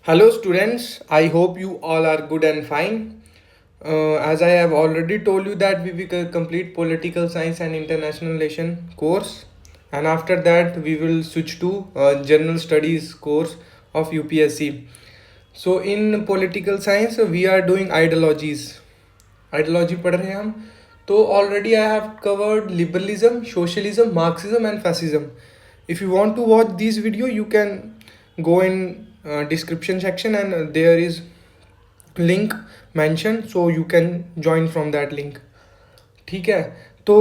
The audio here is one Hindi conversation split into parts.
Hello, students. I hope you all are good and fine. As I have already told you that we will complete political science and international relation course, and after that we will switch to general studies course of UPSC. So in political science we are doing ideologies. Ideology पढ़ रहे हैं हम. तो already I have covered liberalism, socialism, Marxism and fascism. If you want to watch this video you can go in description section and there is link mentioned, so you can join from that link. ठीक है. तो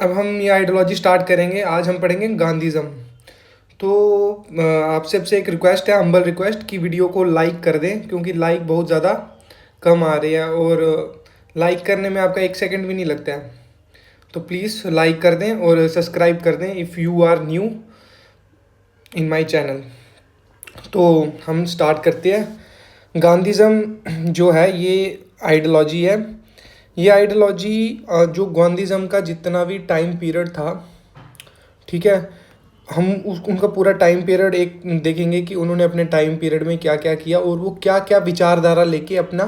अब हम ये आइडियोलॉजी स्टार्ट करेंगे. आज हम पढ़ेंगे गांधीज़म. तो आपसे एक रिक्वेस्ट है, हम्बल रिक्वेस्ट, कि वीडियो को लाइक कर दें क्योंकि लाइक बहुत ज़्यादा कम आ रही है और लाइक करने में आपका 1 सेकंड भी नहीं लगता है. तो प्लीज़ लाइक कर दें और सब्सक्राइब कर दें if you are new in my channel. तो हम स्टार्ट करते हैं. गांधीज़म जो है ये आइडियोलॉजी है. ये आइडियोलॉजी जो गांधीज़म का जितना भी टाइम पीरियड था, ठीक है, हम उनका पूरा टाइम पीरियड एक देखेंगे कि उन्होंने अपने टाइम पीरियड में क्या क्या किया और वो क्या क्या विचारधारा लेके अपना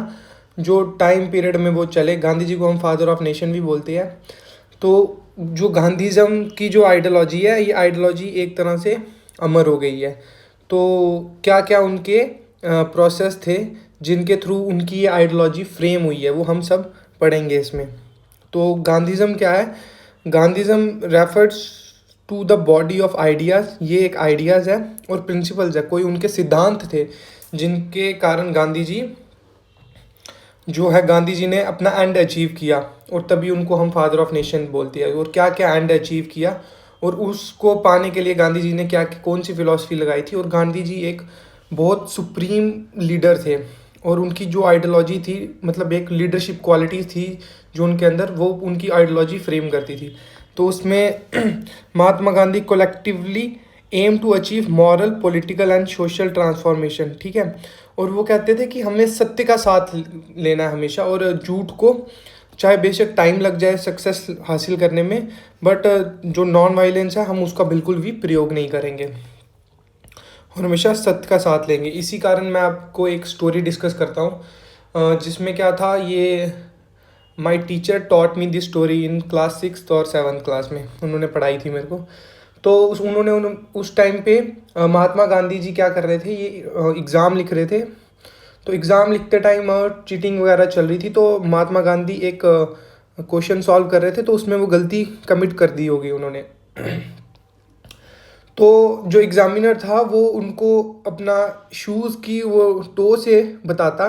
जो टाइम पीरियड में वो चले. गांधी जी को हम फादर ऑफ नेशन भी बोलते हैं. तो जो गांधीज़म की जो आइडियोलॉजी है, ये आइडियोलॉजी एक तरह से अमर हो गई है. तो क्या क्या उनके प्रोसेस थे जिनके थ्रू उनकी ये आइडियोलॉजी फ्रेम हुई है, वो हम सब पढ़ेंगे इसमें. तो गांधीज़म क्या है? Gandhism refers to the body of ideas. ये एक आइडियाज़ है और प्रिंसिपल्स है, कोई उनके सिद्धांत थे जिनके कारण गांधी जी जो है, गांधी जी ने अपना एंड अचीव किया और तभी उनको हम फादर ऑफ नेशन बोलते हैं. और क्या क्या एंड अचीव किया और उसको पाने के लिए गांधी जी ने क्या कौन सी फिलॉसफी लगाई थी. और गांधी जी एक बहुत सुप्रीम लीडर थे और उनकी जो आइडियोलॉजी थी, मतलब एक लीडरशिप क्वालिटी थी जो उनके अंदर, वो उनकी आइडियोलॉजी फ्रेम करती थी. तो उसमें Mahatma Gandhi collectively aim to achieve moral, political and social transformation. ठीक है. और वो कहते थे कि हमें सत्य का साथ लेना है हमेशा और झूठ को, चाहे बेशक टाइम लग जाए सक्सेस हासिल करने में, बट जो नॉन वायलेंस है हम उसका बिल्कुल भी प्रयोग नहीं करेंगे और हमेशा सत्य का साथ लेंगे. इसी कारण मैं आपको एक स्टोरी डिस्कस करता हूँ जिसमें क्या था, ये my teacher taught me this story in class 6th और 7th क्लास में उन्होंने पढ़ाई थी मेरे को. तो उन्होंने उस टाइम पे महात्मा गांधी जी क्या कर रहे थे, ये एग्ज़ाम लिख रहे थे. तो एग्ज़ाम लिखते टाइम चीटिंग वगैरह चल रही थी. तो महात्मा गांधी एक क्वेश्चन सॉल्व कर रहे थे, तो उसमें वो गलती कमिट कर दी होगी उन्होंने. तो जो एग्ज़ामिनर था वो उनको अपना शूज़ की वो टो से बताता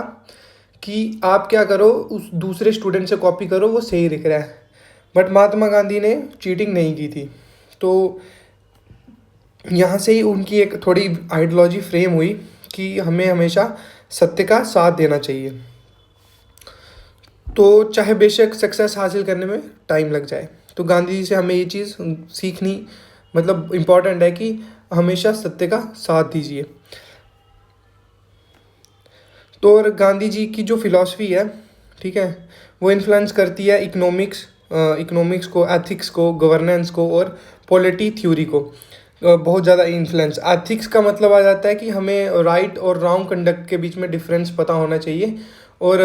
कि आप क्या करो, उस दूसरे स्टूडेंट से कॉपी करो, वो सही लिख रहा है. बट महात्मा गांधी ने चीटिंग नहीं की थी. तो यहाँ से ही उनकी एक थोड़ी आइडियोलॉजी फ्रेम हुई कि हमें हमेशा सत्य का साथ देना चाहिए. तो चाहे बेशक सक्सेस हासिल करने में टाइम लग जाए. तो गांधी जी से हमें ये चीज़ सीखनी, मतलब इम्पॉर्टेंट है कि हमेशा सत्य का साथ दीजिए. तो और गांधी जी की जो फिलॉसफी है, ठीक है, वो इन्फ्लुएंस करती है इकोनॉमिक्स को, एथिक्स को, गवर्नेंस को और पॉलिटी थ्योरी को. बहुत ज़्यादा इन्फ्लुएंस. एथिक्स का मतलब आ जाता है कि हमें राइट और रॉन्ग कंडक्ट के बीच में डिफरेंस पता होना चाहिए और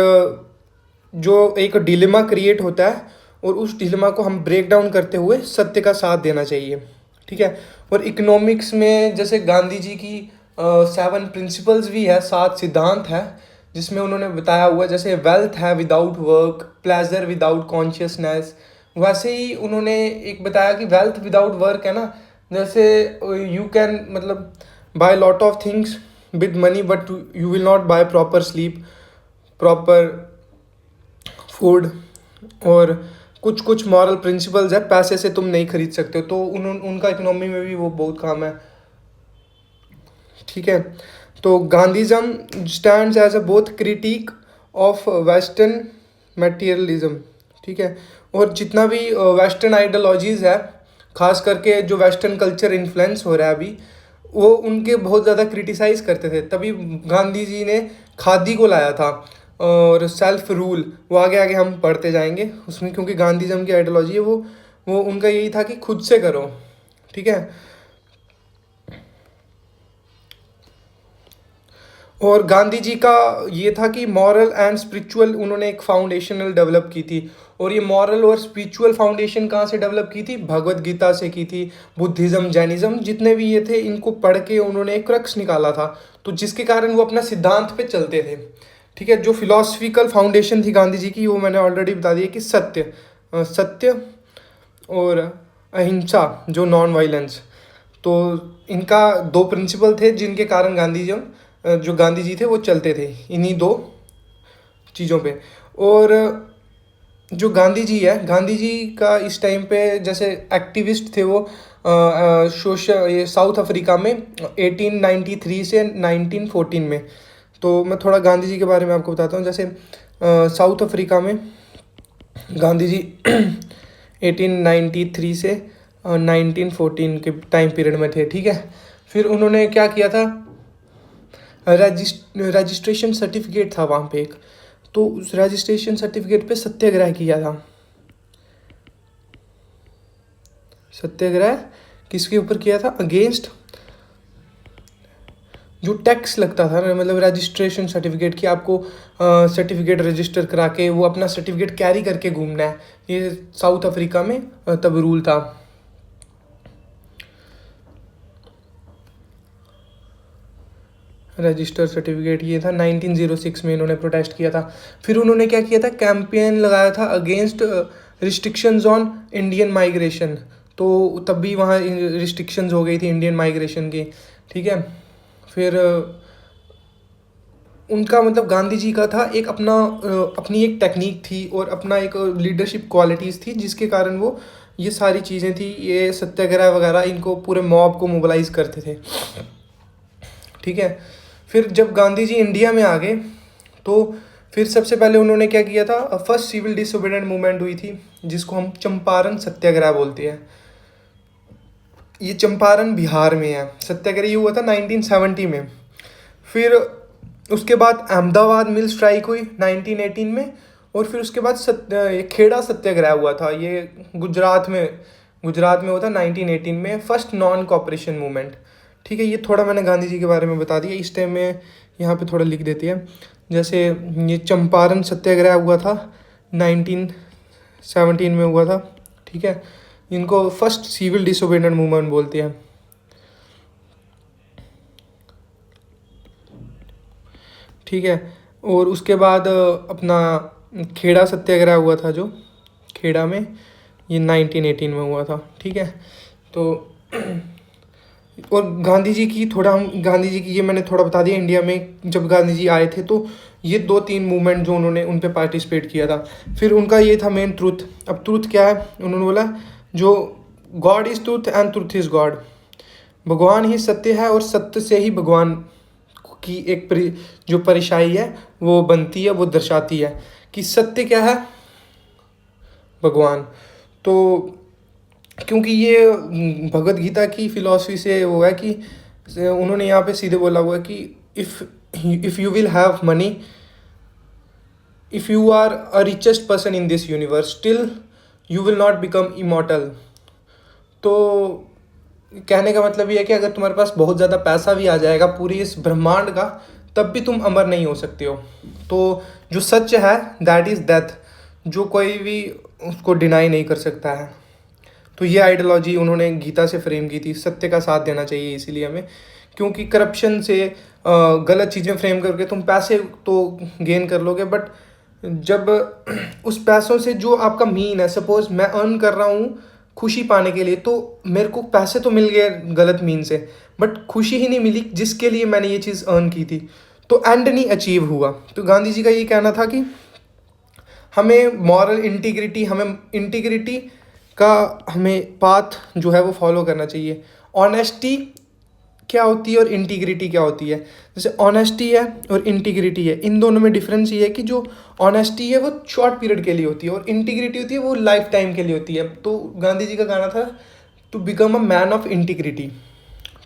जो एक डिलेमा क्रिएट होता है और उस डिलेमा को हम ब्रेक डाउन करते हुए सत्य का साथ देना चाहिए. ठीक है. और इकोनॉमिक्स में जैसे गांधी जी की 7 प्रिंसिपल्स भी है, 7 सिद्धांत है जिसमें उन्होंने बताया हुआ है. जैसे वेल्थ है without work, pleasure without consciousness. वैसे ही उन्होंने एक बताया कि वेल्थ विदाउट वर्क है ना, जैसे यू कैन मतलब buy lot of things with money but you will not buy proper sleep, proper food और कुछ कुछ मॉरल प्रिंसिपल्स है पैसे से तुम नहीं खरीद सकते हो. तो उनका इकोनॉमी में भी वो बहुत काम है. ठीक है. तो Gandhism stands as a both critic of western materialism. ठीक है. और जितना भी वेस्टर्न आइडियोलॉजीज़ है, खास करके जो वेस्टर्न कल्चर इन्फ्लुएंस हो रहा है अभी, वो उनके बहुत ज़्यादा क्रिटिसाइज़ करते थे. तभी गांधी जी ने खादी को लाया था और सेल्फ रूल. वो आगे आगे हम पढ़ते जाएंगे उसमें, क्योंकि गांधीज़म की आइडियोलॉजी है वो उनका यही था कि खुद से करो. ठीक है. और गांधी जी का ये था कि मॉरल एंड स्पिरिचुअल उन्होंने एक फाउंडेशनल डेवलप की थी। और ये मॉरल और स्पिरिचुअल फाउंडेशन कहाँ से डेवलप की थी? भगवत गीता से की थी। बुद्धिज़्म, जैनिज़्म जितने भी ये थे, इनको पढ़ के उन्होंने एक क्रक्स निकाला था, तो जिसके कारण वो अपना सिद्धांत पे चलते थे। ठीक है, जो फिलोसफिकल फाउंडेशन थी गांधी जी की, वो मैंने ऑलरेडी बता दिया कि सत्य और अहिंसा, जो नॉन वायलेंस। तो इनका दो प्रिंसिपल थे जिनके कारण जो गांधी जी थे वो चलते थे, इन्हीं दो चीज़ों पे। और जो गांधी जी है, गांधी जी का इस टाइम पे जैसे एक्टिविस्ट थे वो सोशल, ये साउथ अफ्रीका में 1893 से 1914 में। तो मैं थोड़ा गांधी जी के बारे में आपको बताता हूँ। जैसे साउथ अफ्रीका में गांधी जी 1893 से 1914 के टाइम पीरियड में थे। ठीक है, फिर उन्होंने क्या किया था, रजिस्ट्रेशन सर्टिफिकेट था वहाँ पे एक, तो उस रजिस्ट्रेशन सर्टिफिकेट पे सत्याग्रह किया था। सत्याग्रह किसके ऊपर किया था? अगेंस्ट जो टैक्स लगता था ना, मतलब रजिस्ट्रेशन सर्टिफिकेट की, आपको सर्टिफिकेट रजिस्टर करा के वो अपना सर्टिफिकेट कैरी करके घूमना है, ये साउथ अफ्रीका में तब रूल था। रजिस्टर सर्टिफिकेट ये था 1906 में इन्होंने प्रोटेस्ट किया था। फिर उन्होंने क्या किया था, कैंपेन लगाया था against restrictions on Indian migration. तो तब भी वहाँ रिस्ट्रिक्शंस हो गई थी इंडियन माइग्रेशन की। ठीक है, फिर उनका मतलब गांधी जी का था एक अपनी एक टेक्निक थी और अपना एक लीडरशिप क्वालिटीज़ थी, जिसके कारण वो ये सारी चीज़ें थी, ये सत्याग्रह वगैरह, इनको पूरे मॉब को मोबिलाइज करते थे। ठीक है, फिर जब गांधी जी इंडिया में आ गए तो फिर सबसे पहले उन्होंने क्या किया था, फर्स्ट सिविल डिसोबीडिएंट मूवमेंट हुई थी, जिसको हम चंपारण सत्याग्रह बोलते हैं। ये चंपारण बिहार में है। सत्याग्रह ये हुआ था 1970 में। फिर उसके बाद अहमदाबाद मिल स्ट्राइक हुई 1918 में। और फिर उसके बाद खेड़ा सत्याग्रह हुआ था, ये गुजरात में हुआ था 1918 में, फर्स्ट नॉन कॉपरेशन मूवमेंट। ठीक है, ये थोड़ा मैंने गांधी जी के बारे में बता दिया। इस टाइम में यहाँ पे थोड़ा लिख देती है। जैसे ये चंपारण सत्याग्रह हुआ था 1917 में हुआ था। ठीक है, इनको फर्स्ट सिविल डिसोबीडिएंट मूवमेंट बोलते हैं। ठीक है, और उसके बाद अपना खेड़ा सत्याग्रह हुआ था, जो खेड़ा में, ये 1918 में हुआ था। ठीक है, तो और गांधी जी की ये मैंने थोड़ा बता दिया। इंडिया में जब गांधी जी आए थे तो ये 2-3 मूवमेंट जो उन्होंने उन पे पार्टिसिपेट किया था। फिर उनका ये था मेन ट्रूथ। अब ट्रूथ क्या है? उन्होंने बोला जो God is truth and truth is God. भगवान ही सत्य है और सत्य से ही भगवान की जो परिछाई है वो बनती है, वो दर्शाती है कि सत्य क्या है, भगवान। तो क्योंकि ये भगवत गीता की फिलॉसफी से वो है कि उन्होंने यहाँ पे सीधे बोला हुआ है कि if you will have money, if you are a richest person in this universe, still you will not become immortal. तो कहने का मतलब ये है कि अगर तुम्हारे पास बहुत ज़्यादा पैसा भी आ जाएगा पूरी इस ब्रह्मांड का, तब भी तुम अमर नहीं हो सकते हो। तो जो सच है दैट इज़ डेथ, जो कोई भी उसको डिनाई नहीं कर सकता है। तो ये आइडियोलॉजी उन्होंने गीता से फ्रेम की थी। सत्य का साथ देना चाहिए इसीलिए हमें, क्योंकि करप्शन से गलत चीज़ें फ्रेम करके तुम पैसे तो गेन कर लोगे, बट जब उस पैसों से जो आपका मीन है, सपोज मैं अर्न कर रहा हूँ खुशी पाने के लिए, तो मेरे को पैसे तो मिल गए गलत मीन से, बट खुशी ही नहीं मिली जिसके लिए मैंने ये चीज़ अर्न की थी, तो एंड नहीं अचीव हुआ। तो गांधी जी का ये कहना था कि हमें मॉरल इंटीग्रिटी का हमें पाथ जो है वो फॉलो करना चाहिए। ऑनेस्टी क्या होती है और इंटीग्रिटी क्या होती है? जैसे ऑनेस्टी है और इंटीग्रिटी है, इन दोनों में डिफरेंस ये है कि जो ऑनेस्टी है वो शॉर्ट पीरियड के लिए होती है और इंटीग्रिटी होती है वो लाइफ टाइम के लिए होती है। तो गांधी जी का कहना था to become a man of integrity.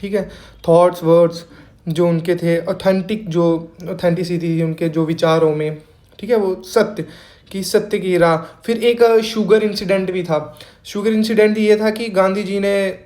ठीक है, थॉट्स वर्ड्स जो उनके थे ऑथेंटिसिटी उनके जो विचारों में, ठीक है, वो सत्य की राह। फिर एक शुगर इंसिडेंट भी था। शुगर इंसिडेंट ये था कि गांधी जी ने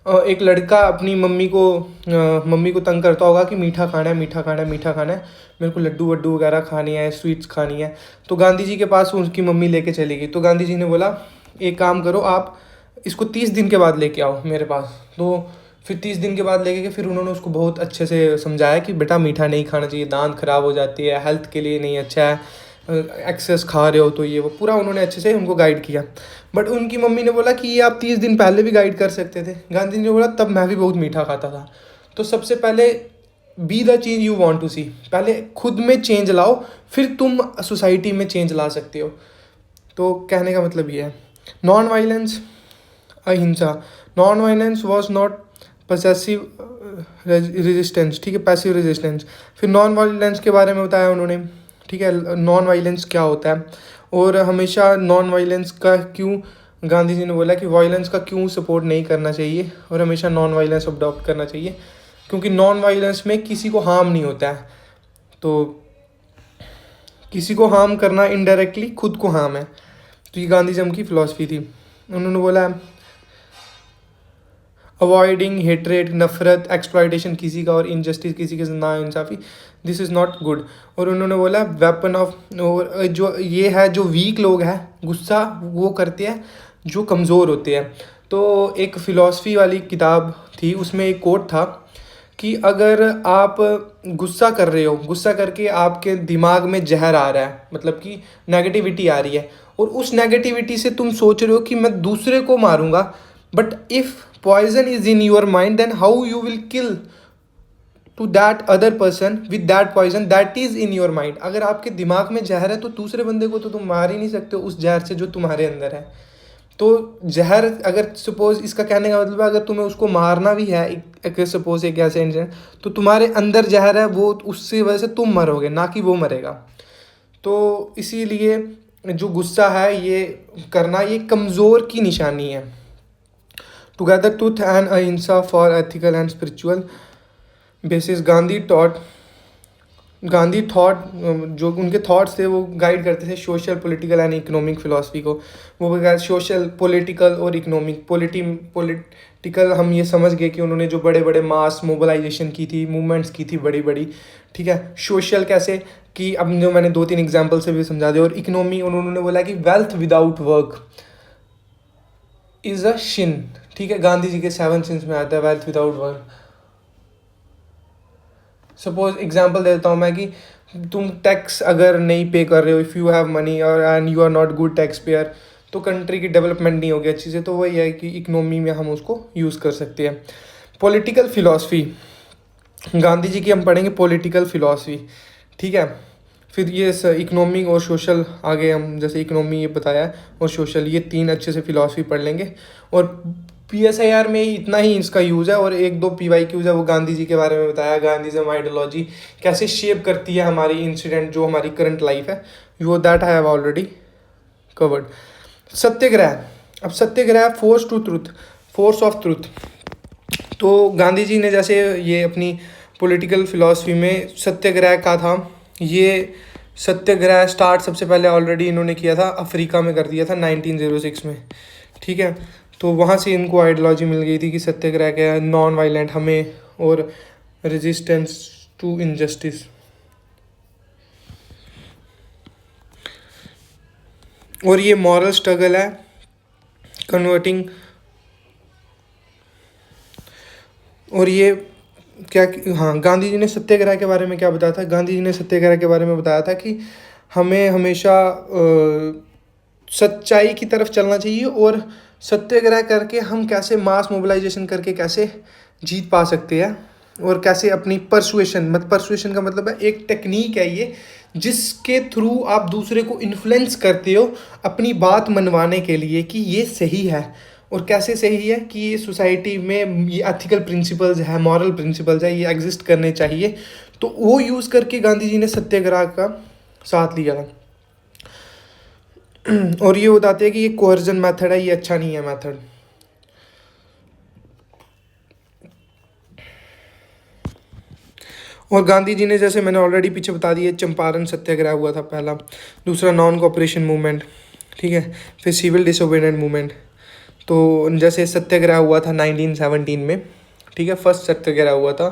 एक लड़का अपनी मम्मी को तंग करता होगा कि मीठा खाना है, मीठा खाना है, मीठा खाना है, मेरे को लड्डू वड्डू वगैरह खानी है, स्वीट्स खानी है। तो गांधी जी के पास उसकी मम्मी लेके चली गई। तो गांधी जी ने बोला एक काम करो, आप इसको 30 दिन के बाद लेके आओ मेरे पास। तो फिर 30 दिन के बाद लेके गए। फिर उन्होंने उसको बहुत अच्छे से समझाया कि बेटा मीठा नहीं खाना चाहिए, दांत खराब हो जाती है, हेल्थ के लिए नहीं अच्छा है, एक्सेस खा रहे हो तो ये वो पूरा उन्होंने अच्छे से उनको गाइड किया। बट उनकी मम्मी ने बोला कि ये आप 30 दिन पहले भी गाइड कर सकते थे। गांधी जी ने बोला तब मैं भी बहुत मीठा खाता था। तो सबसे पहले be the change you want to see, पहले खुद में चेंज लाओ, फिर तुम सोसाइटी में चेंज ला सकते हो। तो कहने का मतलब ये है, नॉन वायलेंस, अहिंसा। Non violence was not possessive resistance, ठीक है, पैसिव रेजिस्टेंस। फिर नॉन वायलेंस के बारे में बताया उन्होंने, ठीक है, नॉन वायलेंस क्या होता है और हमेशा नॉन वायलेंस का क्यों, गांधी जी ने बोला कि वायलेंस का क्यों सपोर्ट नहीं करना चाहिए और हमेशा नॉन वायलेंस अडॉप्ट करना चाहिए, क्योंकि नॉन वायलेंस में किसी को हार्म नहीं होता है। तो किसी को हार्म करना इनडायरेक्टली खुद को हार्म है। तो ये गांधीज़म की फ़िलॉसफी थी। उन्होंने बोला अवॉइडिंग हेट्रेड, नफरत, एक्सप्लॉयटेशन किसी का और इनजस्टिस किसी के साथ ना इंसाफ़ी, दिस इज़ नॉट गुड। और उन्होंने बोला वेपन ऑफ, और जो ये है जो वीक लोग हैं गुस्सा वो करते हैं जो कमज़ोर होते हैं। तो एक फ़िलॉसफी वाली किताब थी, उसमें एक कोट था कि अगर आप गुस्सा कर रहे हो, गुस्सा करके आपके दिमाग में जहर आ रहा है, मतलब कि नेगेटिविटी आ रही है, और उस नेगेटिविटी से तुम सोच रहे हो कि मैं दूसरे को मारूंगा, but if poison is in your mind then how you will kill to that other person with that poison that is in your mind. अगर आपके दिमाग में जहर है तो दूसरे बंदे को तो तुम मार ही नहीं सकते उस जहर से जो तुम्हारे अंदर है। तो जहर, अगर सपोज, इसका कहने का मतलब है अगर तुम्हें उसको मारना भी है, एक सपोज एक ऐसे इंसान, तो तुम्हारे अंदर जहर है, वो उससे वजह से तुम मरोगे ना कि वो मरेगा। तो इसीलिए जो गुस्सा है ये करना, ये कमज़ोर की निशानी है। टुगेदर ट्रूथ एंड अहिंसा for ethical and spiritual basis, Gandhi thought, जो उनके थॉट्स थे वो गाइड करते थे social, political and economic philosophy को। वो सोशल, पॉलिटिकल और इकोनॉमिक। पॉलिटिकल हम ये समझ गए कि उन्होंने जो बड़े बड़े मास मोबिलाइजेशन की थी, मूवमेंट्स की थी बड़ी बड़ी, ठीक है। सोशल कैसे कि अब जो मैंने 2-3 एग्जाम्पल से भी समझा दिया। और इकोनॉमी, उन्होंने बोला कि wealth without work is a Shin, ठीक है, गांधी जी के 7 सिंस में आता है wealth without work. Suppose example देता हूँ मैं कि तुम टैक्स अगर नहीं पे कर रहे हो, इफ़ यू हैव मनी और and you are not good tax payer, तो कंट्री की डेवलपमेंट नहीं होगी अच्छी से। तो वही है कि इकोनॉमी में हम उसको यूज़ कर सकते हैं। पॉलिटिकल फ़िलासफ़ी, गांधी जी की हम पढ़ेंगे पॉलिटिकल फ़िलासफ़ी, ठीक है। फिर ये इकोनॉमी और सोशल आगे हम, जैसे इकोनॉमी ये बताया है और सोशल, ये 3 अच्छे से फ़िलासफ़ी पढ़ लेंगे। और PSIR में इतना ही इसका यूज़ है, और 1-2 PYQs है, वो गांधी जी के बारे में बताया, गांधीज़म आइडियोलॉजी कैसे शेप करती है हमारी इंसिडेंट जो हमारी करंट लाइफ है, वो that I have already covered. Satyagraha, अब satyagraha, force to truth, force of truth. तो गांधी जी ने जैसे ये अपनी पॉलिटिकल फ़िलासफ़ी में सत्याग्रह का था, ये सत्याग्रह स्टार्ट सबसे पहले ऑलरेडी इन्होंने किया था, अफ्रीका में कर दिया था 1906 में, ठीक है। तो वहाँ से इनको आइडियोलॉजी मिल गई थी कि सत्याग्रह क्या है, नॉन वायलेंट हमें, और रेजिस्टेंस टू इनजस्टिस। और ये मॉरल स्ट्रगल है, कन्वर्टिंग। और ये क्या, हाँ, गांधी जी ने सत्याग्रह के बारे में क्या बताया था, गांधी जी ने सत्याग्रह के बारे में बताया था कि हमें हमेशा सच्चाई की तरफ चलना चाहिए, और सत्याग्रह करके हम कैसे मास मोबिलाइजेशन करके कैसे जीत पा सकते हैं, और कैसे अपनी परसुएशन का मतलब है एक टेक्निक है ये, जिसके थ्रू आप दूसरे को इन्फ्लुएंस करते हो अपनी बात मनवाने के लिए कि ये सही है। और कैसे सही है कि ये सोसाइटी में ये एथिकल प्रिंसिपल्स है, मॉरल प्रिंसिपल्स है, ये एग्जिस्ट करने चाहिए। तो वो यूज़ करके गांधी जी ने सत्याग्रह का साथ लिया था। और ये बताते हैं कि ये कोअर्जन मेथड है, ये अच्छा नहीं है मेथड। और गांधी जी ने, जैसे मैंने ऑलरेडी पीछे बता दिया, चंपारण सत्याग्रह हुआ था पहला, दूसरा नॉन कोऑपरेशन मूवमेंट, ठीक है, फिर सिविल डिसोबीडिएंट मूवमेंट, तो जैसे सत्याग्रह हुआ था 1917 में, ठीक है, फर्स्ट सत्याग्रह हुआ था।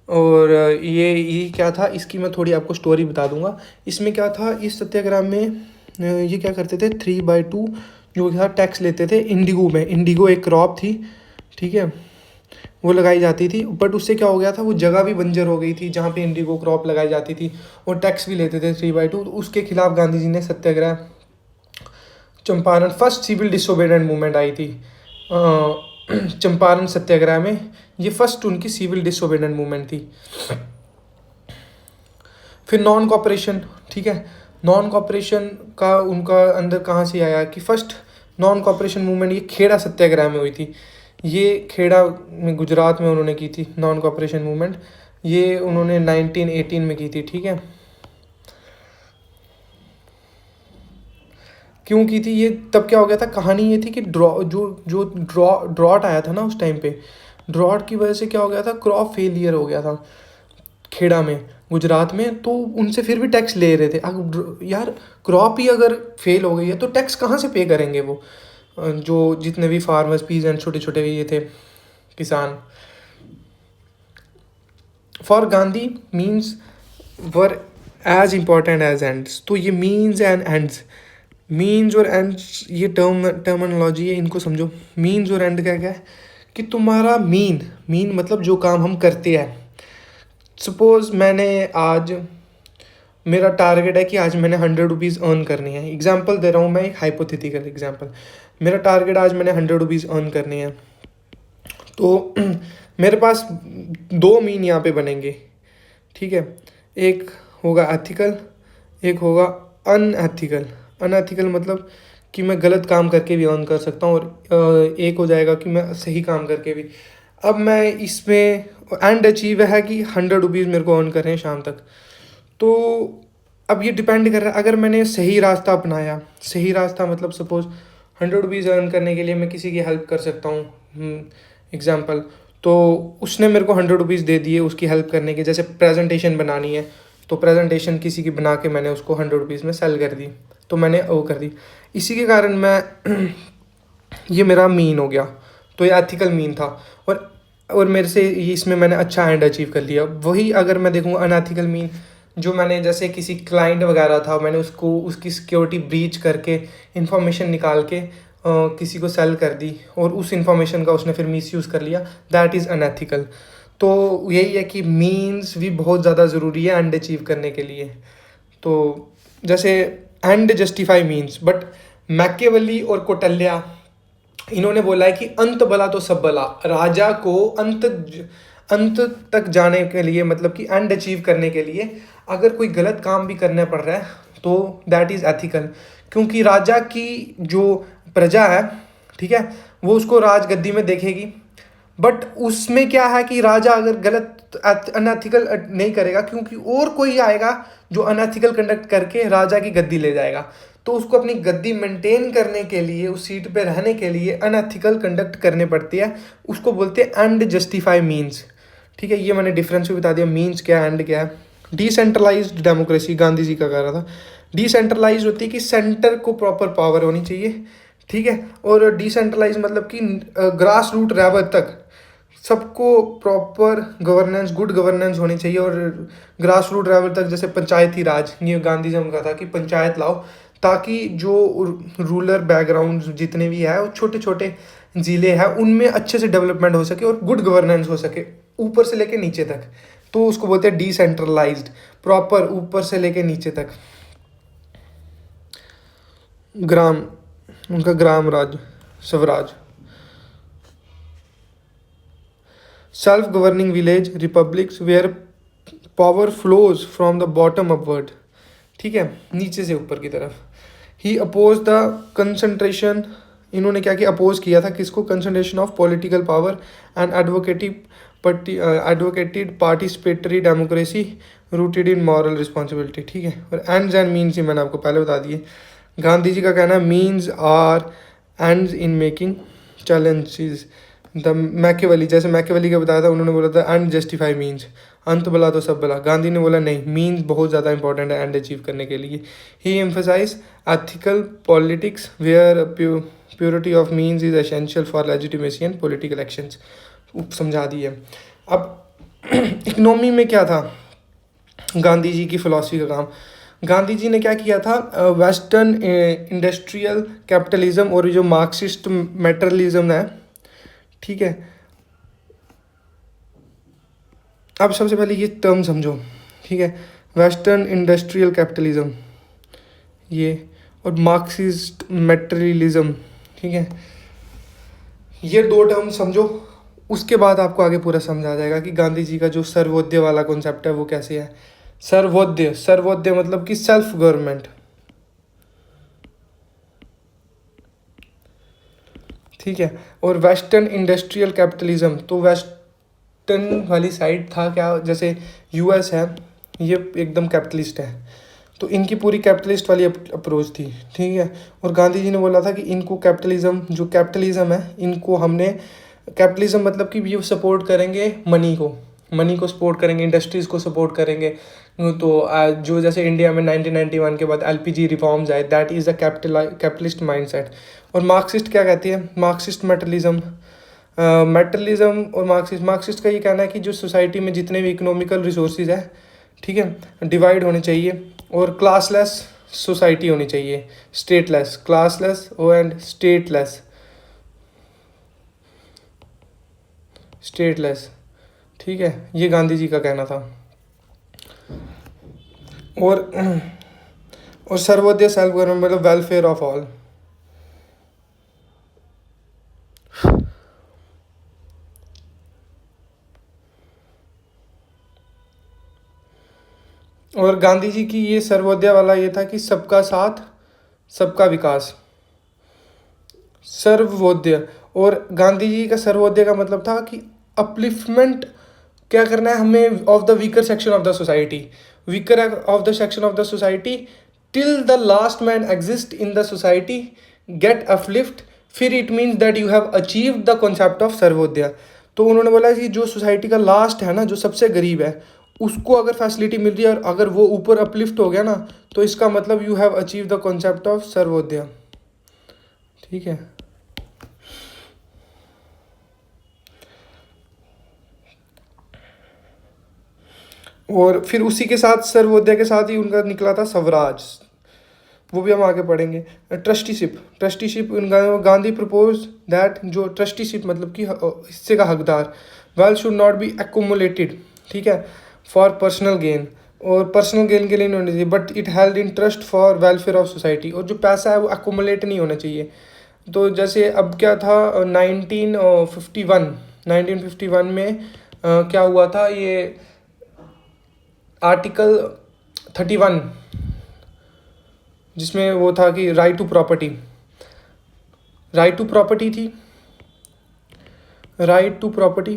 और ये क्या था, इसकी मैं थोड़ी आपको स्टोरी बता दूंगा। इसमें क्या था, इस सत्याग्रह में ये क्या करते थे, 3/2 जो था टैक्स लेते थे इंडिगो में। इंडिगो एक क्रॉप थी, ठीक है, वो लगाई जाती थी, बट उससे क्या हो गया था, वो जगह भी बंजर हो गई थी जहाँ पे इंडिगो क्रॉप लगाई जाती थी, और टैक्स भी लेते थे 3/2। तो उसके खिलाफ गांधी जी ने satyagraha, Champaran, first civil disobedient movement आई थी चंपारण सत्याग्रह में। ये फर्स्ट उनकी सिविल डिसोबीडिएंट मूवमेंट थी। फिर नॉन कॉपरेशन, ठीक है, नॉन कॉपरेशन का उनका अंदर कहाँ से आया कि फर्स्ट नॉन कॉपरेशन मूवमेंट ये खेड़ा सत्याग्रह में हुई थी। ये खेड़ा में, गुजरात में उन्होंने की थी नॉन कॉपरेशन मूवमेंट। ये उन्होंने 1918 में की थी, ठीक है। क्यों की थी ये, तब क्या हो गया था, कहानी ये थी कि ड्रॉट आया था ना उस टाइम पे। ड्रॉट की वजह से क्या हो गया था, क्रॉप फेलियर हो गया था खेड़ा में, गुजरात में। तो उनसे फिर भी टैक्स ले रहे थे। अब यार क्रॉप ही अगर फेल हो गई है तो टैक्स कहाँ से पे करेंगे वो, जो जितने भी फार्मर्स, पीजेंट, छोटे छोटे ये थे किसान। For Gandhi means were as important as ends. तो ये मीन्स एंड एंड्स, मीन्स और एंड्स, ये टर्मिनोलॉजी है, इनको समझो। मीन्स और एंड क्या क्या है कि तुम्हारा मीन मतलब जो काम हम करते हैं। सपोज मैंने आज, मेरा टारगेट है कि आज मैंने 100 रुपीज़ अर्न करनी है। एग्जाम्पल दे रहा हूँ मैं, एक हाइपोथेटिकल एग्जाम्पल। मेरा टारगेट आज मैंने 100 रुपीज़ अर्न करनी है। तो मेरे पास दो मीन यहाँ पे बनेंगे, ठीक है। एक होगा एथिकल, एक होगा अनएथिकल। अनएथिकल मतलब कि मैं गलत काम करके भी अर्न कर सकता हूँ, और एक हो जाएगा कि मैं सही काम करके भी। अब मैं इसमें एंड अचीव है कि 100 रुपीज़ मेरे को अर्न कर रहे हैं शाम तक। तो अब ये डिपेंड कर रहा है, अगर मैंने सही रास्ता अपनाया, सही रास्ता मतलब सपोज 100 रुपीज़ अर्न करने के लिए मैं किसी की हेल्प कर सकता हूँ, एग्जाम्पल। तो उसने मेरे को 100 रुपीज़ दे दिए उसकी हेल्प करने के, जैसे प्रेजेंटेशन बनानी है, तो प्रेजेंटेशन किसी की बना के मैंने उसको 100 रुपीज़ में सेल कर दी, तो मैंने वो कर दी। इसी के कारण मैं ये मेरा मीन हो गया, तो ये एथिकल मीन था। और मेरे से इसमें मैंने अच्छा एंड अचीव कर लिया। वही अगर मैं देखूँगा अनएथिकल मीन, जो मैंने जैसे किसी क्लाइंट वगैरह था, मैंने उसको उसकी सिक्योरिटी ब्रीच करके इंफॉर्मेशन निकाल के किसी को सेल कर दी, और उस इंफॉर्मेशन का उसने फिर मिसयूज़ कर लिया, दैट इज़ अनएथिकल। तो यही है कि मीन्स भी बहुत ज़्यादा ज़रूरी है एंड अचीव करने के लिए। तो जैसे and justify means, but Machiavelli और कौटिल्य इन्होंने बोला है कि अंत भला तो सब भला। राजा को अंत तक जाने के लिए, मतलब कि एंड अचीव करने के लिए अगर कोई गलत काम भी करना पड़ रहा है तो दैट इज़ एथिकल। क्योंकि राजा की जो प्रजा है, ठीक है, वो उसको राजगद्दी में देखेगी, बट उसमें क्या है कि राजा अगर गलत अनएथिकल नहीं करेगा, क्योंकि और कोई आएगा जो अनएथिकल कंडक्ट करके राजा की गद्दी ले जाएगा। तो उसको अपनी गद्दी मेंटेन करने के लिए, उस सीट पे रहने के लिए अनएथिकल कंडक्ट करने पड़ती है। उसको बोलते हैं एंड जस्टिफाई मीन्स, ठीक है। ये मैंने डिफरेंस भी बता दिया, मीन्स क्या है, एंड क्या है। डिसेंट्रलाइज्ड डेमोक्रेसी गांधी जी का कह रहा था। डिसेंट्रलाइज होती है कि सेंटर को प्रॉपर पावर होनी चाहिए, ठीक है। और डिसेंट्रलाइज मतलब कि ग्रास रूट लेवल तक सबको प्रॉपर गवर्नेंस, गुड गवर्नेंस होनी चाहिए। और ग्रास रूट लेवल तक, जैसे पंचायती राज, ये गांधी जी ने कहा था कि पंचायत लाओ, ताकि जो रूरल बैकग्राउंड जितने भी है, वो छोटे छोटे ज़िले हैं, उनमें अच्छे से डेवलपमेंट हो सके और गुड गवर्नेंस हो सके, ऊपर से लेके नीचे तक। तो उसको बोलते हैं डिसेंट्रलाइज्ड, प्रॉपर ऊपर से लेके नीचे तक। ग्राम, उनका ग्राम राज, swaraj. Self governing village republics where power flows from the bottom upward, ठीक है, नीचे से ऊपर की तरफ। ही अपोज द कंसंट्रेशन, इन्होंने क्या किया, अपोज किया था किसको, concentration of political power and advocated participatory democracy rooted in moral responsibility, ठीक है। और एंड्स एंड मीन्स ही मैंने आपको पहले बता दिए। गांधी जी का कहना है means are ends in making challenges the Machiavelli, जैसे मैकियावेली का बताया था, उन्होंने बोला था एंड जस्टिफाई मीन्स, अंत भला तो सब भला। गांधी ने बोला नहीं, मीन्स बहुत ज़्यादा इंपॉर्टेंट है एंड अचीव करने के लिए। He emphasise ethical politics where purity of means is essential for legitimacy and political actions. समझा दिए। अब इकोनॉमी में क्या था गांधी जी की फिलॉसफी का काम। गांधी जी ने क्या किया था, वेस्टर्न इंडस्ट्रियल कैपिटलिज्म और जो मार्क्सिस्ट मेटरलिज्म है, ठीक है। अब सबसे पहले ये टर्म समझो, ठीक है। वेस्टर्न इंडस्ट्रियल कैपिटलिज्म ये, और मार्क्सिस्ट मेटरलिज्म, ठीक है। ये दो टर्म समझो, उसके बाद आपको आगे पूरा समझ आ जाएगा कि गांधी जी का जो सर्वोदय वाला कॉन्सेप्ट है वो कैसे है। सर्वोदय, सर्वोदय मतलब कि सेल्फ गवर्नमेंट, ठीक है। और वेस्टर्न इंडस्ट्रियल कैपिटलिज्म, तो वेस्टर्न वाली साइड था क्या, जैसे यूएस है, ये एकदम कैपिटलिस्ट है, तो इनकी पूरी कैपिटलिस्ट वाली अप्रोच थी, ठीक है। और गांधी जी ने बोला था कि इनको कैपिटलिज्म, जो कैपिटलिज्म है, इनको हमने, कैपिटलिज्म मतलब कि ये सपोर्ट करेंगे मनी को सपोर्ट करेंगे, इंडस्ट्रीज़ को सपोर्ट करेंगे। तो जो जैसे इंडिया में 1991 के बाद एलपीजी रिफॉर्म्स आए, that is a capitalist mindset. और मार्क्सिस्ट क्या कहती है, मार्क्सिस्ट मेटरलिज्म, मेटरलिज्म और मार्क्सिस्ट का ये कहना है कि जो सोसाइटी में जितने भी इकोनॉमिकल रिसोर्सेज है, ठीक है, डिवाइड होने चाहिए, और क्लासलेस सोसाइटी होनी चाहिए, stateless, classless oh and stateless, ठीक है। ये गांधी जी का कहना था। और सर्वोदय सेल्फ गवर्नमेंट मतलब वेलफेयर ऑफ ऑल। और गांधी जी की ये सर्वोदय वाला ये था कि सबका साथ सबका विकास, सर्वोदय। और गांधी जी का सर्वोदय का मतलब था कि अपलिफ्टमेंट क्या करना है हमें of the weaker section of the society, weaker of the section of the society till the last man exist in the society get uplift, फिर it means that you have achieved the concept of Sarvodaya. तो उन्होंने बोला कि जो सोसाइटी का लास्ट है ना, जो सबसे गरीब है, उसको अगर फैसिलिटी मिल रही है और अगर वो ऊपर अपलिफ्ट हो गया ना, तो इसका मतलब you have achieve the concept of Sarvodaya, ठीक है। और फिर उसी के साथ सर्वोदय के साथ ही उनका निकला था स्वराज, वो भी हम आगे पढ़ेंगे। ट्रस्टीशिप उनका, गांधी प्रपोज दैट, जो ट्रस्टीशिप मतलब कि हिस्से का हकदार, wealth should not be accumulated, ठीक है, फॉर पर्सनल गेन, और पर्सनल गेन के लिए नहीं होनी चाहिए, but it held in trust for welfare of society. और जो पैसा है वो एक्यूमुलेट नहीं होना चाहिए। तो जैसे अब क्या था, 1951 में क्या हुआ था, ये आर्टिकल 31, जिसमें वो था कि राइट टू प्रॉपर्टी थी, राइट टू प्रॉपर्टी,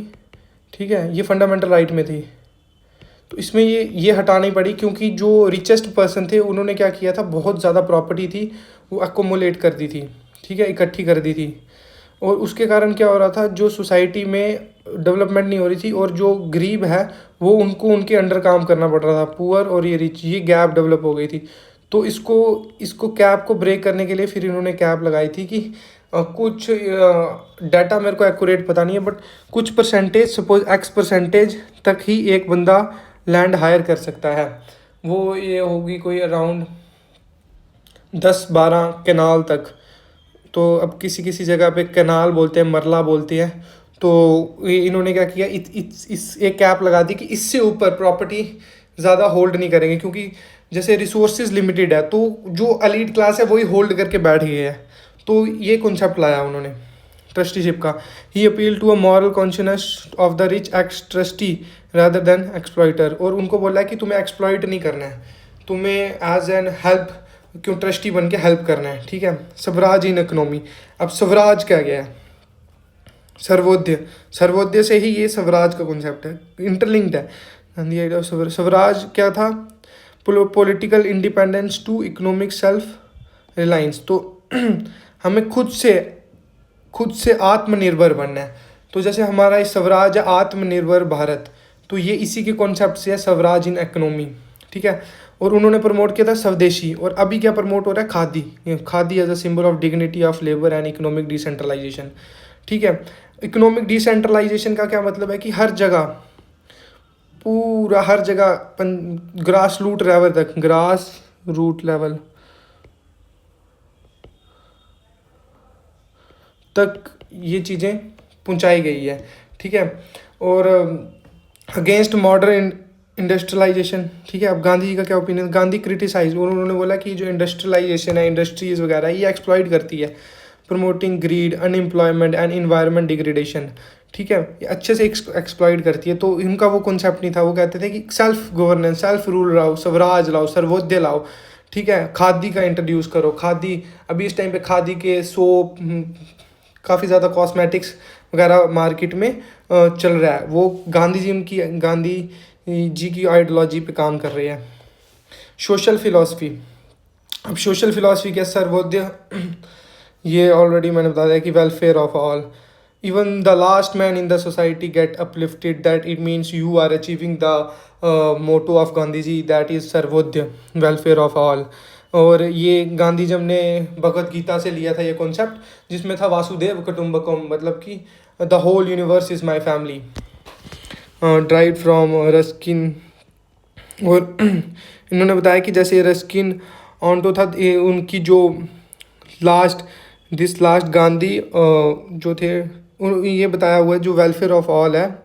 ठीक है, ये फंडामेंटल राइट में थी। तो इसमें ये हटानी पड़ी क्योंकि जो रिचेस्ट पर्सन थे उन्होंने क्या किया था, बहुत ज़्यादा प्रॉपर्टी थी वो एक्यूमुलेट कर दी थी, ठीक है, इकट्ठी कर दी थी। और उसके कारण क्या हो रहा था, जो सोसाइटी में डेवलपमेंट नहीं हो रही थी, और जो गरीब है वो उनको उनके अंडर काम करना पड़ रहा था, पुअर और ये रिच, ये गैप डेवलप हो गई थी। तो इसको कैप को ब्रेक करने के लिए फिर इन्होंने कैप लगाई थी कि कुछ डाटा मेरे को एक्यूरेट पता नहीं है, बट कुछ परसेंटेज, सपोज X% तक ही एक बंदा लैंड हायर कर सकता है। वो ये होगी कोई अराउंड 10-12 कैनाल तक। तो अब किसी किसी जगह पे कैनाल बोलते हैं, मरला बोलते हैं। तो ये इन्होंने क्या किया, इस एक कैप लगा दी कि इससे ऊपर प्रॉपर्टी ज़्यादा होल्ड नहीं करेंगे, क्योंकि जैसे रिसोर्सेज लिमिटेड है, तो जो एलीट क्लास है वही होल्ड करके बैठ गए है। तो ये कॉन्सेप्ट लाया उन्होंने ट्रस्टीशिप का। He appeal to a moral conscious of the rich ex trustee rather than exploiter. और उनको बोला है कि तुम्हें एक्सप्लॉइट नहीं करना है, तुम्हें एज एन हेल्प क्यों ट्रस्टी बन के हेल्प करना है, ठीक है। Swaraj in economy. अब स्वराज क्या गया है, सर्वोदय से ही ये स्वराज का कॉन्सेप्ट है, इंटरलिंक्ड है। गांधी आइडिया ऑफ स्वराज क्या था, political independence to economic self reliance. तो हमें खुद से आत्मनिर्भर बनना है। तो जैसे हमारा इस स्वराज है आत्मनिर्भर भारत, तो ये इसी के कॉन्सेप्ट से है, स्वराज इन इकोनॉमी, ठीक है। और उन्होंने प्रमोट किया था स्वदेशी, और अभी क्या प्रमोट हो रहा है, khadi, khadi as a symbol of dignity of labour and economic decentralisation, ठीक है। इकोनॉमिक डिसेंट्रलाइजेशन का क्या मतलब है कि हर जगह, पूरा हर जगह ग्रास रूट लेवल तक, ग्रास रूट लेवल तक ये चीज़ें पहुंचाई गई है, ठीक है। और अगेंस्ट मॉडर्न इंडस्ट्रियलाइजेशन, ठीक है। अब गांधी जी का क्या ओपिनियन, गांधी क्रिटिसाइज, और उन्होंने बोला कि जो इंडस्ट्रियलाइजेशन है, इंडस्ट्रीज वगैरह, ये एक्सप्लॉइट करती है, promoting greed, unemployment and environment degradation, ठीक है, ये अच्छे से एक्सप्लॉइट करती है। तो इनका वो कॉन्सेप्ट नहीं था, वो कहते थे कि सेल्फ गवर्नेंस, सेल्फ रूल लाओ, स्वराज लाओ, सर्वोदय लाओ, ठीक है। खादी का इंट्रोड्यूस करो, खादी, अभी इस टाइम पे खादी के सोप, काफ़ी ज़्यादा कॉस्मेटिक्स वगैरह मार्केट में चल रहा है, वो गांधी जी की आइडियोलॉजी पे काम कर रही है। सोशल फिलॉसफी, अब सोशल फिलॉसफी क्या, सर्वोदय, ये ऑलरेडी मैंने बता दिया कि welfare of all, even the last man in the society get uplifted, that it means you are achieving the motto of Gandhi ji, that is Sarvodaya, welfare of all. और ये गांधी जी ने भगवत गीता से लिया था ये कॉन्सेप्ट, जिसमें था वासुदेव कुटुंबकम, मतलब कि the whole universe is my family, drive from Ruskin. और इन्होंने बताया कि जैसे रस्किन ऑन्टो था, ये उनकी जो लास्ट गांधी जो थे, ये बताया हुआ है जो वेलफेयर ऑफ ऑल है,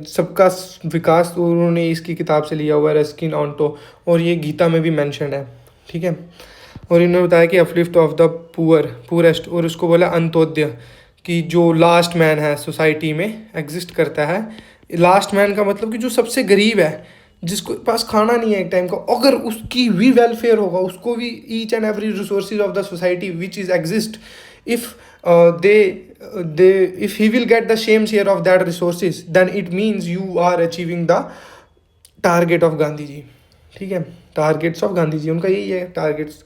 सबका विकास, तो उन्होंने इसकी किताब से लिया हुआ है, रस्किन ऑन्टो, और ये गीता में भी मेंशन्ड है, ठीक है। और इन्होंने बताया कि अपलिफ्ट ऑफ द पुअरेस्ट, और उसको बोला अंत्योदय, कि जो लास्ट मैन है सोसाइटी में एग्जिस्ट करता है, लास्ट मैन का मतलब कि जो सबसे गरीब है, जिसको पास खाना नहीं है एक टाइम का, अगर उसकी भी वेलफेयर होगा, उसको भी each and every resources of the society which is exist, if if he will get the same share of that resources, then it means you are achieving the target of Gandhi ji, ठीक है। टारगेट्स ऑफ गांधी जी, उनका यही है targets,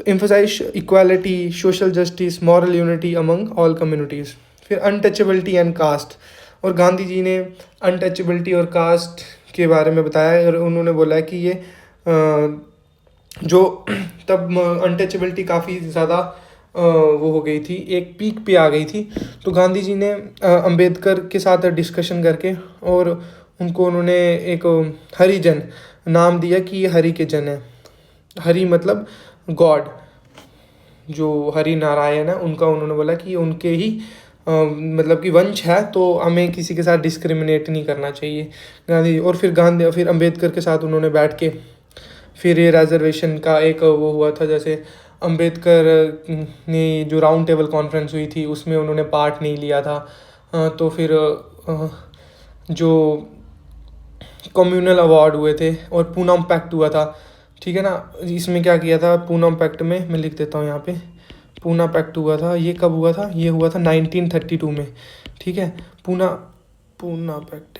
emphasize equality, social justice, moral unity among all communities। फिर अनटचेबिलिटी एंड कास्ट, और गांधी जी ने अनटचेबिलिटी और कास्ट के बारे में बताया, और उन्होंने बोला कि ये जो तब अनटचेबिलिटी काफ़ी ज़्यादा वो हो गई थी, एक पीक पे आ गई थी, तो गांधी जी ने अंबेडकर के साथ डिस्कशन करके, और उनको उन्होंने एक हरिजन नाम दिया कि ये हरि के जन है। हरि मतलब गॉड, जो हरि नारायण है, उनका उन्होंने बोला कि उनके ही मतलब कि वंश है, तो हमें किसी के साथ डिस्क्रिमिनेट नहीं करना चाहिए, गांधी। और फिर अंबेडकर के साथ उन्होंने बैठ के फिर ये रिजर्वेशन का एक वो हुआ था, जैसे अंबेडकर ने जो राउंड टेबल कॉन्फ्रेंस हुई थी उसमें उन्होंने पार्ट नहीं लिया था, तो फिर जो कम्युनल अवार्ड हुए थे और पूनम पैक्ट हुआ था, ठीक है ना। इसमें क्या किया था पूनम पैक्ट में, मैं लिख देता हूँ यहाँ पे, पूना पैक्ट हुआ था, ये कब हुआ था, ये हुआ था 1932 में, ठीक है। पूना पैक्ट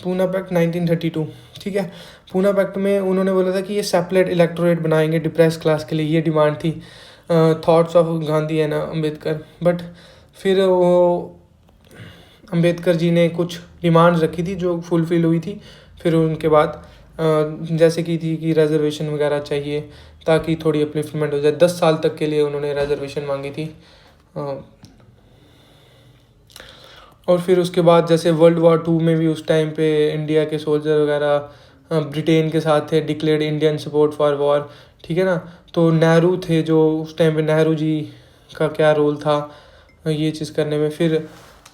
1932, ठीक है। पूना पैक्ट में उन्होंने बोला था कि ये सेपरेट इलेक्टोरेट बनाएंगे डिप्रेस क्लास के लिए, ये डिमांड थी, थॉट्स ऑफ गांधी है ना अम्बेडकर। बट फिर वो अम्बेडकर जी ने कुछ डिमांड्स रखी थी जो फुलफ़िल हुई थी, फिर उनके बाद जैसे की थी कि रिजर्वेशन वगैरह चाहिए ताकि थोड़ी अपलिफ्टमेंट हो जाए, 10 साल तक के लिए उन्होंने रिजर्वेशन मांगी थी। और फिर उसके बाद जैसे वर्ल्ड वॉर 2 में भी उस टाइम पे इंडिया के सोल्जर वगैरह ब्रिटेन के साथ थे, declared Indian support for war, ठीक है ना। तो नेहरू थे जो उस टाइम पे, नेहरू जी का क्या रोल था ये चीज़ करने में। फिर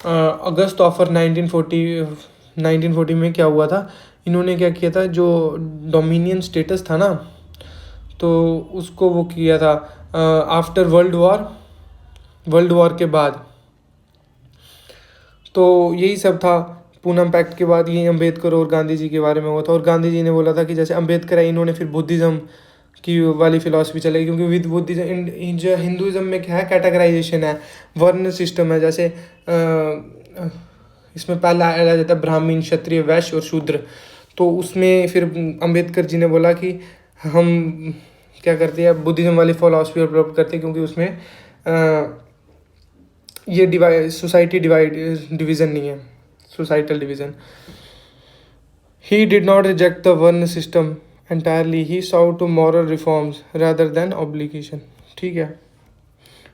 अगस्त ऑफर 1940 में क्या हुआ था, इन्होंने क्या किया था, जो डोमिनियन स्टेटस था ना, तो उसको वो किया था आफ्टर वर्ल्ड वॉर के बाद। तो यही सब था। पूनम पैक्ट के बाद ये अम्बेडकर और गांधी जी के बारे में हुआ था, और गांधी जी ने बोला था कि जैसे अम्बेडकर है, इन्होंने फिर बुद्धिज़्म की वाली फिलॉसफी चलाई, क्योंकि विद बुद्धिज़्म जो हिंदुज़्म में क्या है, कैटेगराइजेशन है, वर्ण सिस्टम है, जैसे इसमें पहला आ जाता है ब्राह्मण, क्षत्रिय, वैश्य और शूद्र। तो उसमें फिर अम्बेडकर जी ने बोला कि हम क्या करते हैं, बुद्धिज़्म वाली फिलॉसफी अडॉप्ट करते हैं, क्योंकि उसमें ये सोसाइटी डिवीज़न नहीं है, societal division. He did not reject the Varna system entirely. He sought to moral reforms rather than obligation. ठीक है,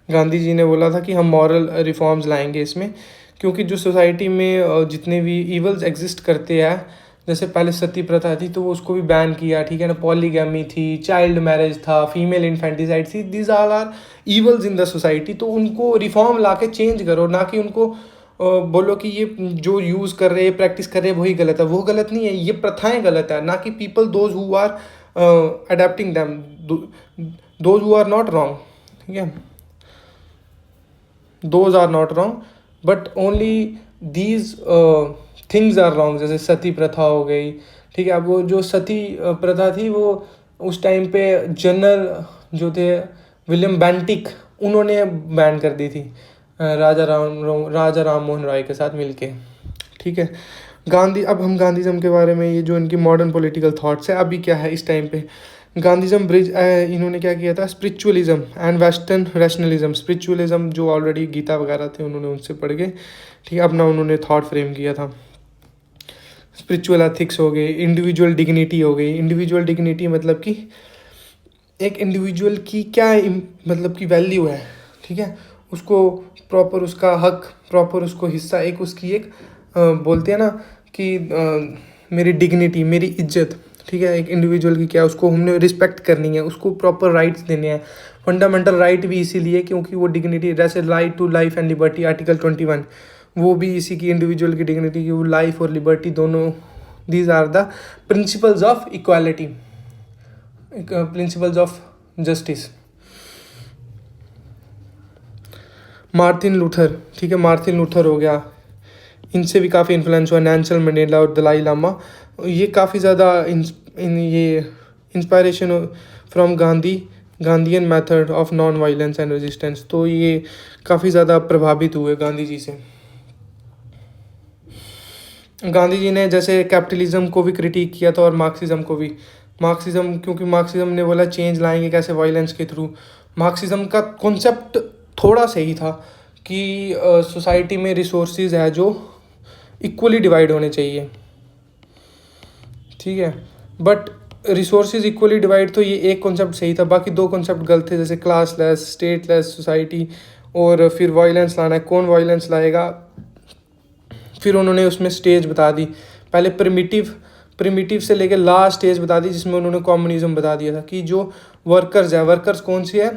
गांधी जी ने बोला था कि हम मॉरल रिफॉर्म्स लाएंगे इसमें, क्योंकि जो सोसाइटी में जितने भी इवल्स एग्जिस्ट करते हैं, जैसे पहले सती प्रथा थी तो वो उसको भी बैन किया, ठीक है ना, पॉलीगैमी थी, चाइल्ड मैरिज था, फीमेल इन्फेंटिसाइड थी, these all are evils in the society. तो उनको रिफॉर्म ला के चेंज करो, ना कि उनको बोलो कि ये जो यूज़ कर रहे हैं, प्रैक्टिस कर रहे हैं वही गलत है। वो गलत नहीं है, ये प्रथाएं गलत है, ना कि people those who are adapting them, those who are not wrong, ठीक है, those are not wrong, but only these things are wrong. जैसे सती प्रथा हो गई, ठीक है। अब वो जो सती प्रथा थी वो उस टाइम पे जनरल जो थे विलियम बेंटिक, उन्होंने बैन कर दी थी राजा राम मोहन राय के साथ मिलके, ठीक है। अब हम गांधीज़म के बारे में, ये जो इनकी मॉडर्न पॉलिटिकल थॉट्स है अभी क्या है इस टाइम पे। गांधीज़म ब्रिज इन्होंने क्या किया था, spiritualism and western rationalism. Spiritualism जो ऑलरेडी गीता वगैरह थे उन्होंने उनसे पढ़ के, ठीक है, अपना उन्होंने थॉट फ्रेम किया था। स्पिरिचुअल एथिक्स हो गए, इंडिविजुअल डिग्निटी हो गई। इंडिविजुअल डिग्निटी मतलब कि एक इंडिविजुअल की क्या मतलब की वैल्यू है, ठीक है, उसको प्रॉपर उसका हक, प्रॉपर उसको हिस्सा, एक उसकी एक बोलते हैं ना कि मेरी डिग्निटी, मेरी इज्जत, ठीक है, एक इंडिविजुअल की क्या, उसको हमने रिस्पेक्ट करनी है, उसको प्रॉपर राइट्स देने हैं। फंडामेंटल राइट भी इसीलिए क्योंकि वो डिग्निटी, जैसे right to life and liberty article 21, वो भी इसी की इंडिविजुअल की डिग्निटी की, वो लाइफ और लिबर्टी दोनों, these are the principles of equality, principles of justice. Martin Luther, ठीक है, मार्टिन लूथर हो गया, इनसे भी काफ़ी इन्फ्लुएंस हुआ। नेल्सन मंडेला और दलाई लामा, ये काफ़ी ज़्यादा ये inspiration from Gandhian method of non violence and resistance. तो ये काफ़ी ज़्यादा प्रभावित हुए गांधी जी से। गांधी जी ने जैसे कैपिटलिज्म को भी क्रिटिक किया था और मार्क्सिज्म को भी। मार्क्सिज्म, क्योंकि मार्क्सिज्म ने बोला चेंज लाएंगे कैसे, वायलेंस के थ्रू। मार्क्सिज्म का कॉन्सेप्ट थोड़ा सही था कि सोसाइटी में रिसोर्सेज है जो इक्वली डिवाइड होने चाहिए, ठीक है, बट रिसोर्सेज इक्वली डिवाइड, तो ये एक कॉन्सेप्ट सही था, बाकी दो कॉन्सेप्ट गलत थे, जैसे क्लासलेस, स्टेटलेस सोसाइटी, और फिर वायलेंस लाना है, कौन वायलेंस लाएगा। फिर उन्होंने उसमें स्टेज बता दी, पहले प्रिमिटिव से लेकर लास्ट स्टेज बता दी, जिसमें उन्होंने कम्युनिज्म बता दिया था कि जो वर्कर्स है, वर्कर्स कौन सी है,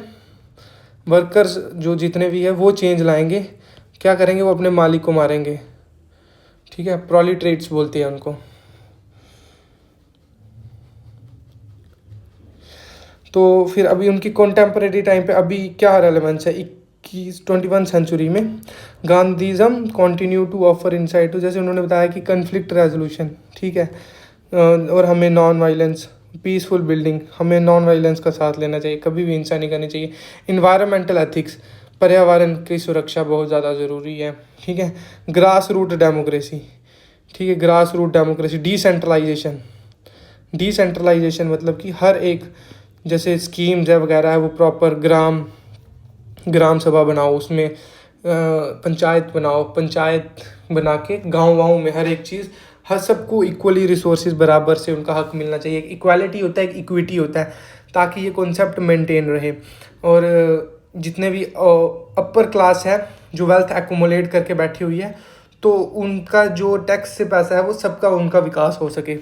वर्कर्स जो जितने भी है वो चेंज लाएंगे। क्या करेंगे, वो अपने मालिक को मारेंगे, ठीक है, प्रोलिटरेट्स बोलते हैं उनको। तो फिर अभी उनकी कॉन्टेम्परेरी टाइम पे अभी क्या रेलेवेंस है 21 सेंचुरी में। Gandhism continue to offer insight to, जैसे उन्होंने बताया कि कन्फ्लिक्ट रेजोल्यूशन, ठीक है, और हमें नॉन वायलेंस, पीसफुल बिल्डिंग, हमें नॉन वायलेंस का साथ लेना चाहिए, कभी भी हिंसा नहीं करनी चाहिए। इन्वायरमेंटल एथिक्स, पर्यावरण की सुरक्षा बहुत ज़्यादा ज़रूरी है, ठीक है। ग्रास रूट डेमोक्रेसी, ठीक है, ग्रास रूट डेमोक्रेसी। डिसेंट्रलाइजेशन मतलब कि हर एक, जैसे स्कीम्स है वगैरह है, वो प्रॉपर ग्राम सभा बनाओ, उसमें पंचायत बनाओ, पंचायत बना के गाँव में हर एक चीज़, हर सबको इक्वली रिसोर्सेज बराबर से उनका हक मिलना चाहिए। एक इक्वालिटी होता है, एक इक्विटी होता है, ताकि ये कॉन्सेप्ट मेंटेन रहे। और जितने भी अपर क्लास है जो वेल्थ एक्यूमुलेट करके बैठी हुई है, तो उनका जो टैक्स से पैसा है वो सबका, उनका विकास हो सके।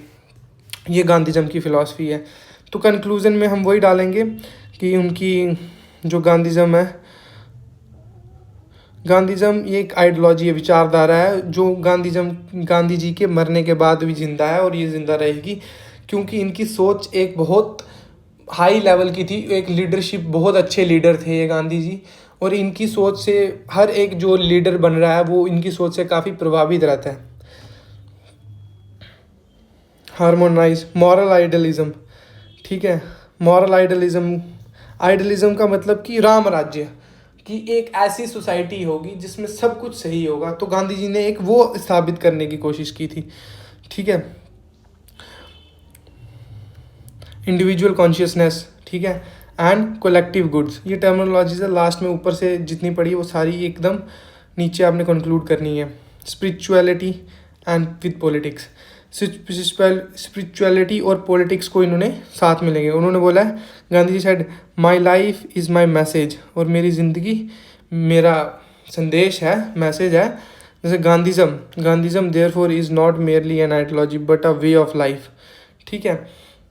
ये गांधीज़म की फ़िलासफ़ी है। तो कंक्लूज़न में हम वही डालेंगे कि उनकी जो गांधीज़म है, गांधीज़म ये एक आइडियोलॉजी है, विचारधारा है, जो गांधी जी के मरने के बाद भी ज़िंदा है, और ये ज़िंदा रहेगी क्योंकि इनकी सोच एक बहुत हाई लेवल की थी। एक लीडरशिप, बहुत अच्छे लीडर थे ये गांधी जी, और इनकी सोच से हर एक जो लीडर बन रहा है वो इनकी सोच से काफ़ी प्रभावित रहता है। हार्मोनाइज मॉरल आइडलिज्म, ठीक है, मॉरल आइडलिज्म का मतलब कि राम राज्य, कि एक ऐसी सोसाइटी होगी जिसमें सब कुछ सही होगा। तो गांधी जी ने एक वो स्थापित करने की कोशिश की थी, ठीक है। इंडिविजुअल कॉन्शियसनेस, ठीक है, एंड कलेक्टिव गुड्स, ये टर्मिनोलॉजीज है, लास्ट में ऊपर से जितनी पढ़ी है वो सारी एकदम नीचे आपने कंक्लूड करनी है। Spirituality and with politics, spirituality और पॉलिटिक्स को इन्होंने साथ में लेंगे। उन्होंने बोला है, Gandhi ji said my life is my message, और मेरी ज़िंदगी मेरा संदेश है, मैसेज है। जैसे Gandhism therefore is not merely an ideology but a way of life. ठीक है,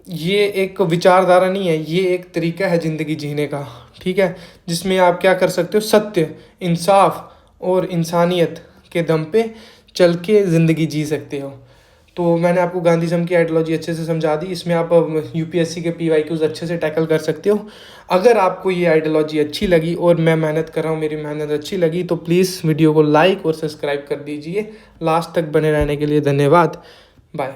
ये एक विचारधारा नहीं है, ये एक तरीका है ज़िंदगी जीने का। ठीक है, जिसमें आप क्या कर सकते हो, सत्य, इंसाफ और इंसानियत के दम पे चल के ज़िंदगी जी सकते हो। तो मैंने आपको गांधीज़म की आइडियोलॉजी अच्छे से समझा दी। इसमें आप यूपीएससी के PYQs अच्छे से टैकल कर सकते हो। अगर आपको ये आइडियोलॉजी अच्छी लगी और मैं मेहनत कर रहा हूँ, मेरी मेहनत अच्छी लगी, तो प्लीज़ वीडियो को लाइक और सब्सक्राइब कर दीजिए। लास्ट तक बने रहने के लिए धन्यवाद। बाय।